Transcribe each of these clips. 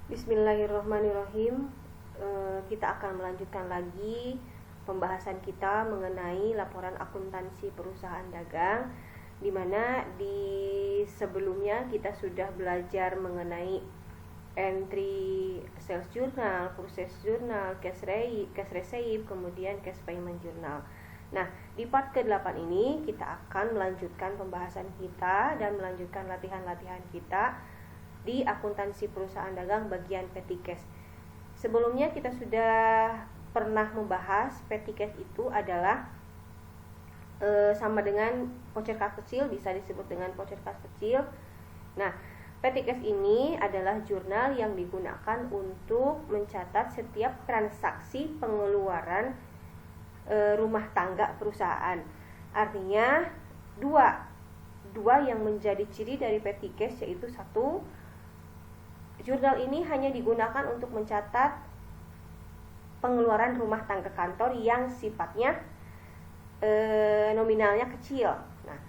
Bismillahirrahmanirrahim. Kita akan melanjutkan lagi pembahasan kita mengenai laporan akuntansi perusahaan dagang, di mana di sebelumnya kita sudah belajar mengenai entry sales journal, process journal, cash receipt, kemudian cash payment journal. Nah, di part ke-8 ini kita akan melanjutkan pembahasan kita dan melanjutkan latihan-latihan kita di akuntansi perusahaan dagang bagian petty cash. Sebelumnya kita sudah pernah membahas petty cash itu adalah sama dengan voucher kas kecil, bisa disebut dengan voucher kas kecil. Nah, petty cash ini adalah jurnal yang digunakan untuk mencatat setiap transaksi pengeluaran rumah tangga perusahaan. Artinya dua yang menjadi ciri dari petty cash, yaitu satu, jurnal ini hanya digunakan untuk mencatat pengeluaran rumah tangga kantor yang sifatnya nominalnya kecil. Nah,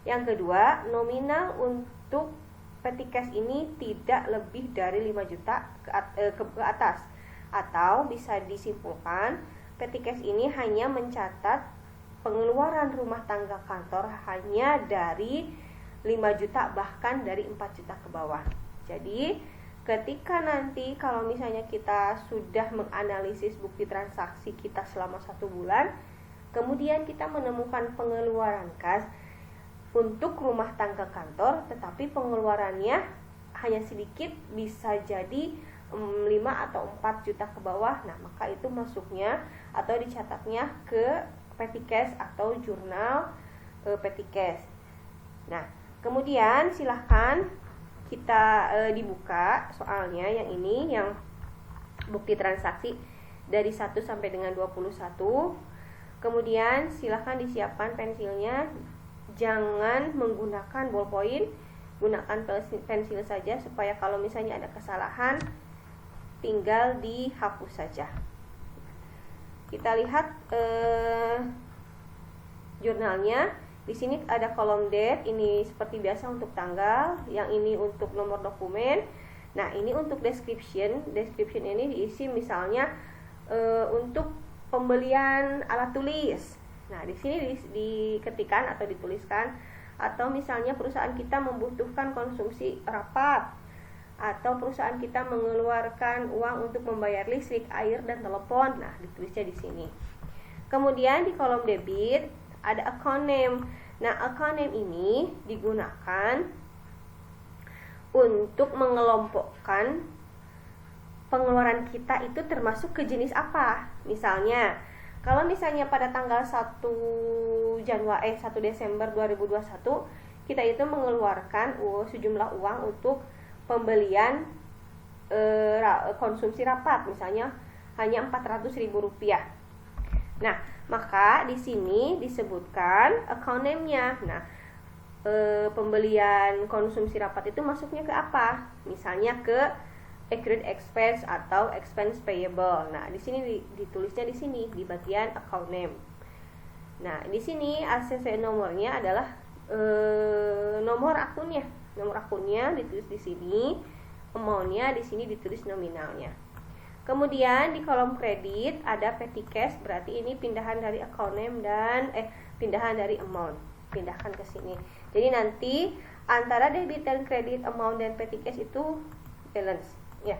yang kedua, nominal untuk petty cash ini tidak lebih dari 5 juta ke atas. Atau bisa disimpulkan, petty cash ini hanya mencatat pengeluaran rumah tangga kantor hanya dari 5 juta bahkan dari 4 juta ke bawah. Jadi ketika nanti kalau misalnya kita sudah menganalisis bukti transaksi kita selama 1 bulan, kemudian kita menemukan pengeluaran kas untuk rumah tangga kantor, tetapi pengeluarannya hanya sedikit, bisa jadi 5 atau 4 juta ke bawah, nah maka itu masuknya atau dicatatnya ke petty cash atau jurnal petty cash. Nah, kemudian silahkan kita dibuka soalnya yang ini, yang bukti transaksi dari 1 sampai dengan 21. Kemudian silahkan disiapkan pensilnya, jangan menggunakan ballpoint, gunakan pensil saja supaya kalau misalnya ada kesalahan tinggal dihapus saja. Kita lihat jurnalnya. Di sini ada kolom date, ini seperti biasa untuk tanggal, yang ini untuk nomor dokumen. Nah, ini untuk description. Description ini diisi misalnya untuk pembelian alat tulis. Nah, di sini diketikkan atau dituliskan, atau misalnya perusahaan kita membutuhkan konsumsi rapat, atau perusahaan kita mengeluarkan uang untuk membayar listrik, air, dan telepon. Nah, ditulisnya di sini. Kemudian di kolom debit ada account name. Nah, account name ini digunakan untuk mengelompokkan pengeluaran kita itu termasuk ke jenis apa. Misalnya, kalau misalnya pada tanggal 1 Desember 2021 kita itu mengeluarkan sejumlah uang untuk pembelian konsumsi rapat, misalnya hanya Rp400.000. Nah, maka di sini disebutkan account name-nya. Nah, pembelian konsumsi rapat itu masuknya ke apa? Misalnya ke accrued expense atau expense payable. Nah, di sini ditulisnya di sini di bagian account name. Nah, di sini ACC nomornya adalah nomor akunnya. Nomor akunnya ditulis di sini, amount-nya di sini ditulis nominalnya. Kemudian di kolom kredit ada petty cash, berarti ini pindahan dari account name dan pindahan dari amount, pindahkan ke sini. Jadi nanti antara debit dan kredit, amount dan petty cash itu balance. Ya.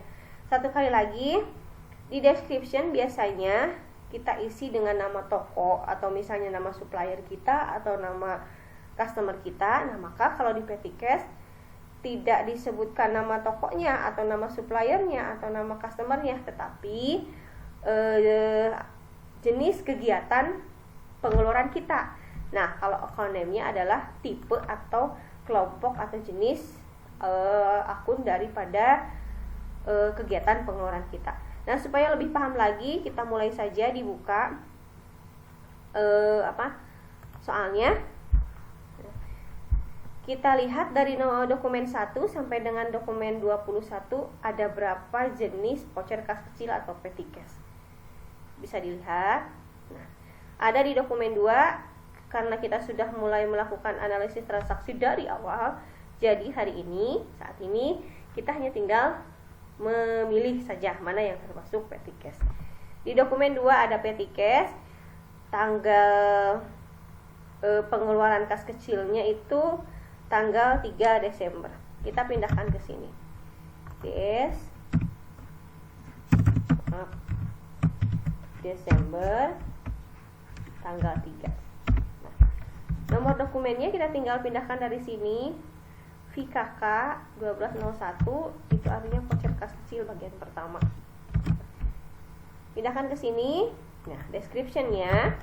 Satu kali lagi, di description biasanya kita isi dengan nama toko atau misalnya nama supplier kita atau nama customer kita. Nah, maka kalau di petty cash tidak disebutkan nama tokonya atau nama suppliernya atau nama customernya, tetapi jenis kegiatan pengeluaran kita. Nah, kalau account name-nya adalah tipe atau kelompok atau jenis akun daripada kegiatan pengeluaran kita. Nah, supaya lebih paham lagi, kita mulai saja dibuka soalnya. Kita lihat dari dokumen 1 sampai dengan dokumen 21 ada berapa jenis voucher kas kecil atau petty cash. Bisa dilihat. Nah, ada di dokumen 2, karena kita sudah mulai melakukan analisis transaksi dari awal. Jadi hari ini, saat ini kita hanya tinggal memilih saja mana yang termasuk petty cash. Di dokumen 2 ada petty cash. Tanggal pengeluaran kas kecilnya itu tanggal 3 Desember. Kita pindahkan ke sini. Desember tanggal 3. Nah, nomor dokumennya kita tinggal pindahkan dari sini. VKK 1201 itu artinya voucher kas kecil bagian pertama. Pindahkan ke sini. Nah, description-nya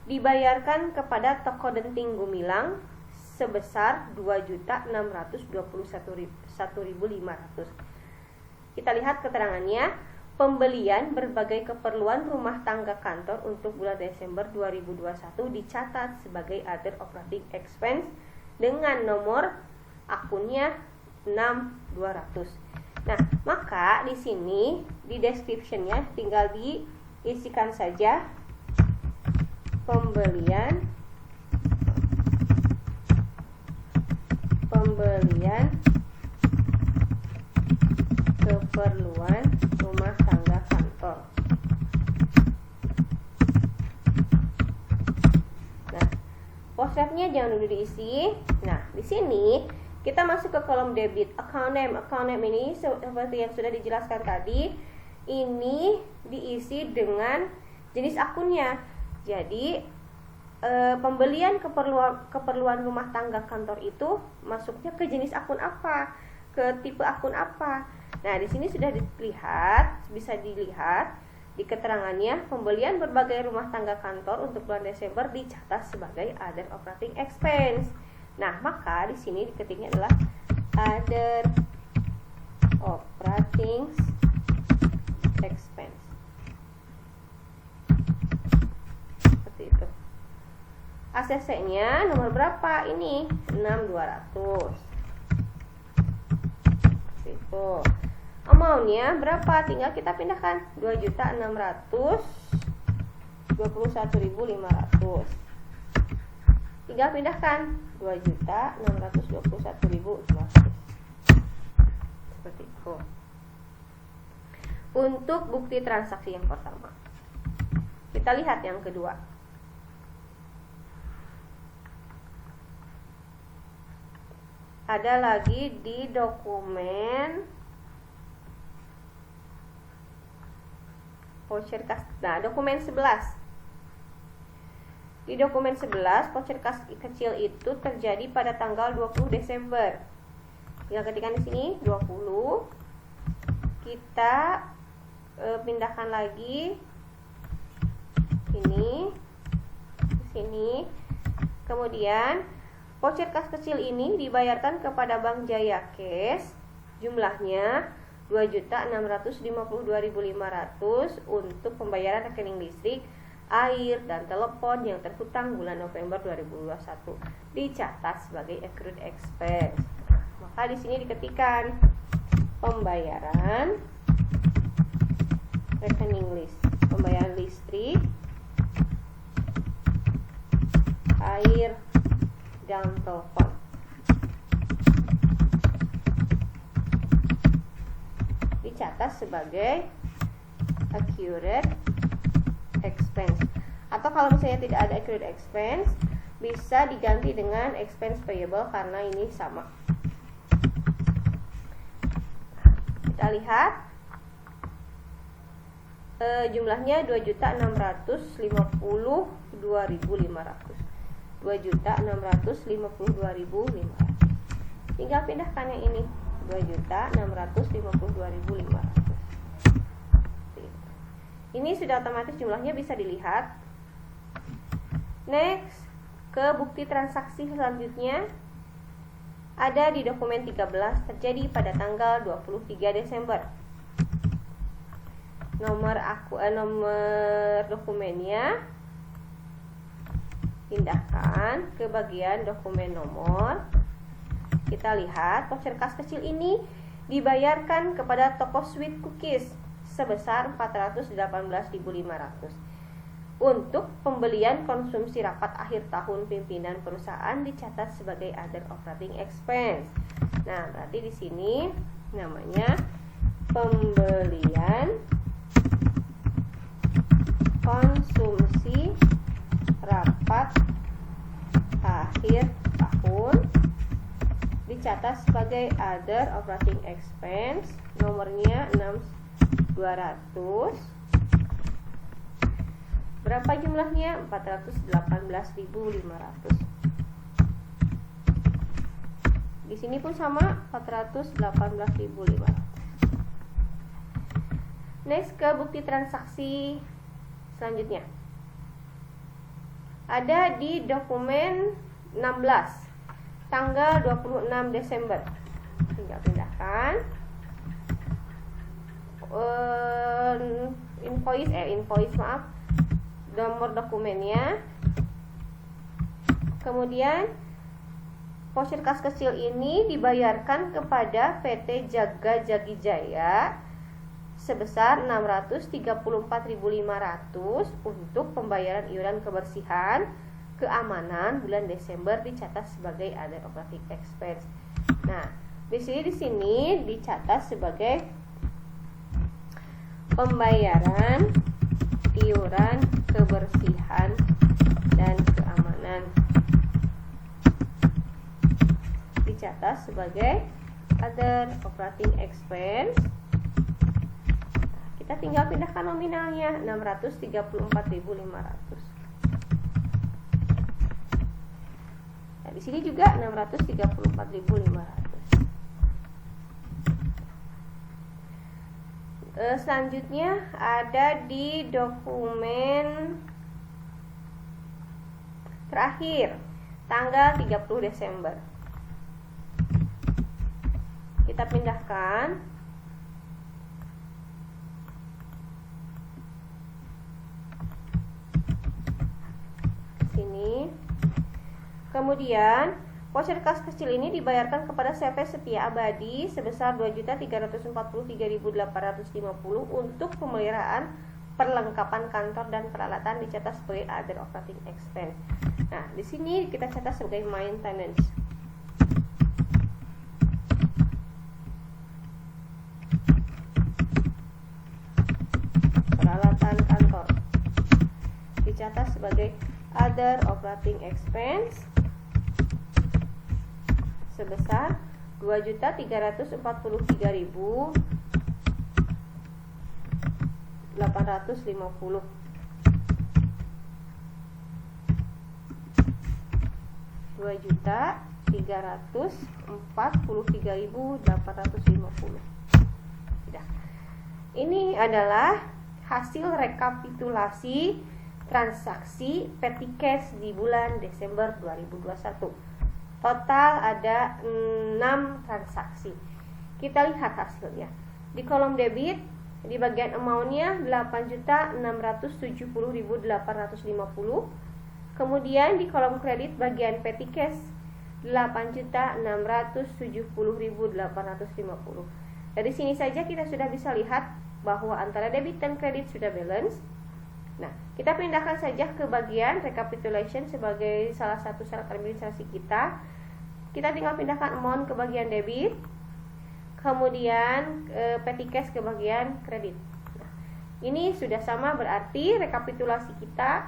dibayarkan kepada toko Denting Gumilang sebesar 2.621.100. Kita lihat keterangannya. Pembelian berbagai keperluan rumah tangga kantor untuk bulan Desember 2021 dicatat sebagai other operating expense dengan nomor akunnya 6200. Nah, maka di sini di description-nya tinggal diisikan saja pembelian keperluan rumah tangga kantor. Nah, postretnya jangan dulu diisi. Nah, di sini kita masuk ke kolom debit. Account name ini seperti yang sudah dijelaskan tadi, ini diisi dengan jenis akunnya. Jadi pembelian keperluan rumah tangga kantor itu masuknya ke jenis akun apa, ke tipe akun apa. Nah, di sini sudah bisa dilihat di keterangannya, pembelian berbagai rumah tangga kantor untuk bulan Desember dicatat sebagai other operating expense. Nah, maka di sini diketiknya adalah other operating expense. Seperti itu. ACC-nya nomor berapa? Ini 6200. Seperti itu. Amount-nya berapa? Tinggal kita pindahkan 2.621.500. Tinggal pindahkan 2.621.500. Seperti itu. Untuk bukti transaksi yang pertama, kita lihat yang kedua. Ada lagi di dokumen voucher kas. Nah, dokumen 11. Di dokumen 11, voucher kas kecil itu terjadi pada tanggal 20 Desember. Tinggal ketikkan di sini 20. Kita pindahkan lagi ini di sini. Kemudian voucher kas kecil ini dibayarkan kepada Bank Jaya Cash. Jumlahnya 2.652.500 untuk pembayaran rekening listrik, air, dan telepon yang terhutang bulan November 2021 dicatat sebagai accrued expense. Maka di sini diketikkan pembayaran rekening pembayaran listrik, air, dan telepon. Dicatat sebagai accrued expense. Atau kalau misalnya tidak ada accrued expense, bisa diganti dengan expense payable karena ini sama. Kita lihat jumlahnya 2.652.500. 2.652.500. Tinggal pindahkan yang ini 2.652.500. Ini sudah otomatis jumlahnya bisa dilihat. Next, ke bukti transaksi selanjutnya ada di dokumen 13 terjadi pada tanggal 23 Desember. Nomor dokumennya pindahkan ke bagian dokumen nomor. Kita lihat voucher kas kecil ini dibayarkan kepada toko Sweet Cookies sebesar 418.500 untuk pembelian konsumsi rapat akhir tahun pimpinan perusahaan dicatat sebagai other operating expense. Nah, berarti di sini namanya pembelian konsumsi rapat akhir tahun dicatat sebagai other operating expense, nomornya 6200. Berapa jumlahnya? 418.500. Di sini pun sama, 418.500. Next, ke bukti transaksi selanjutnya. Ada di dokumen 16 tanggal 26 Desember. Tinggal pindahkan invoice nomor dokumennya. Kemudian voucher kas kecil ini dibayarkan kepada PT Jaga Jagijaya sebesar 634.500 untuk pembayaran iuran kebersihan keamanan bulan Desember, dicatat sebagai other operating expense. Nah, di sini dicatat sebagai pembayaran iuran kebersihan dan keamanan, dicatat sebagai other operating expense. Kita tinggal pindahkan nominalnya, 634.500. Nah, di sini juga 634.500. Selanjutnya ada di dokumen terakhir tanggal 30 Desember. Kita pindahkan sini. Kemudian voucher kas kecil ini dibayarkan kepada CV Setia Abadi sebesar 2.343.850 untuk pemeliharaan perlengkapan kantor dan peralatan, dicatat sebagai other operating expense. Nah, di sini kita catat sebagai maintenance. Peralatan kantor dicatat sebagai other operating expense sebesar 2.343.850. Sudah. Ini adalah hasil rekapitulasi transaksi petty cash di bulan Desember 2021. Total ada 6 transaksi. Kita lihat hasilnya. Di kolom debit, di bagian amount-nya 8.670.850. Kemudian di kolom kredit bagian petty cash 8.670.850. Dari sini saja kita sudah bisa lihat bahwa antara debit dan kredit sudah balance. Nah, kita pindahkan saja ke bagian recapitulation sebagai salah satu syarat administrasi kita. Kita tinggal pindahkan amount ke bagian debit, kemudian petty cash ke bagian kredit. Nah, ini sudah sama, berarti rekapitulasi kita,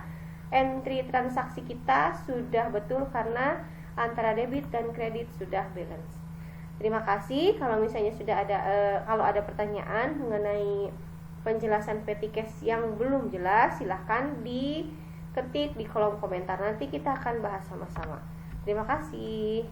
entry transaksi kita sudah betul karena antara debit dan kredit sudah balance. Terima kasih. Kalau misalnya sudah ada kalau ada pertanyaan mengenai penjelasan petty cash yang belum jelas, silahkan diketik di kolom komentar. Nanti kita akan bahas sama-sama. Terima kasih.